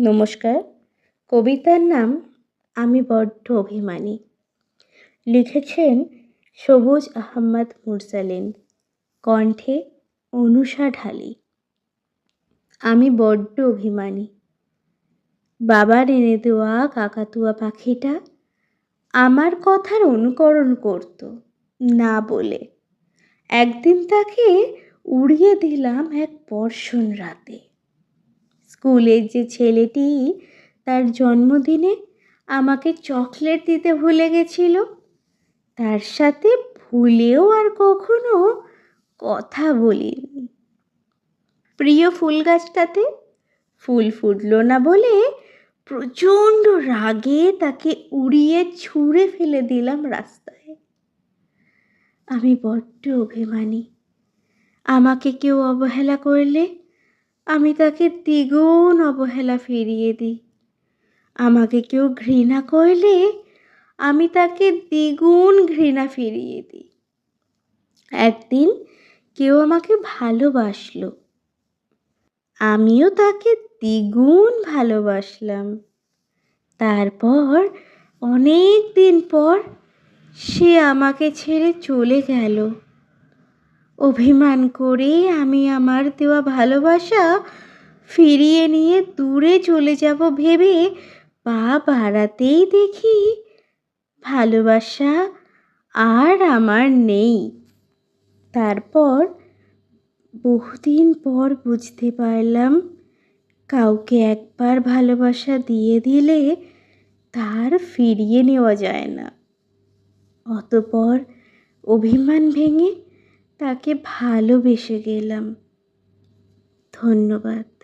নমস্কার। কবিতার নাম আমি বড্ড অভিমানী। লিখেছেন সবুজ আহমদ মুরসালিন। কণ্ঠে অনুষা ঢালি। আমি বড্ড অভিমানী। বাবার এনে দেওয়া কাকাতুয়া পাখিটা আমার কথার অনুকরণ করত না বলে। একদিন তাকে উড়িয়ে দিলাম এক বর্ষণ রাতে। স্কুলের যে ছেলেটি তার জন্মদিনে আমাকে চকলেট দিতে ভুলে গেছিল, তার সাথে ভুলেও আর কখনো কথা বলিনি। প্রিয় ফুল গাছটাতে ফুল ফুটল না বলে প্রচণ্ড রাগে তাকে উড়িয়ে ছুঁড়ে ফেলে দিলাম রাস্তায়। আমি বড্ড অভিমানী। আমাকে কেউ অবহেলা করলে আমি তাকে দ্বিগুণ অবহেলা ফিরিয়ে দিই। আমাকে কেউ ঘৃণা করলে আমি তাকে দ্বিগুণ ঘৃণা ফিরিয়ে দিই। একদিন কেউ আমাকে ভালোবাসলো, আমিও তাকে দ্বিগুণ ভালোবাসলাম। তারপর অনেক দিন পর সে আমাকে ছেড়ে চলে গেল। অভিমান করে আমি আমার দেওয়া ভালোবাসা ফিরিয়ে নিয়ে দূরে চলে যাব ভেবে পা বাড়াতেই দেখি ভালোবাসা আর আমার নেই। তারপর বহুদিন পর বুঝতে পারলাম, কাউকে একবার ভালোবাসা দিয়ে দিলে তার ফিরিয়ে নেওয়া যায় না। অতঃপর অভিমান ভেঙে তাকে ভালোবেসে গেলাম। ধন্যবাদ।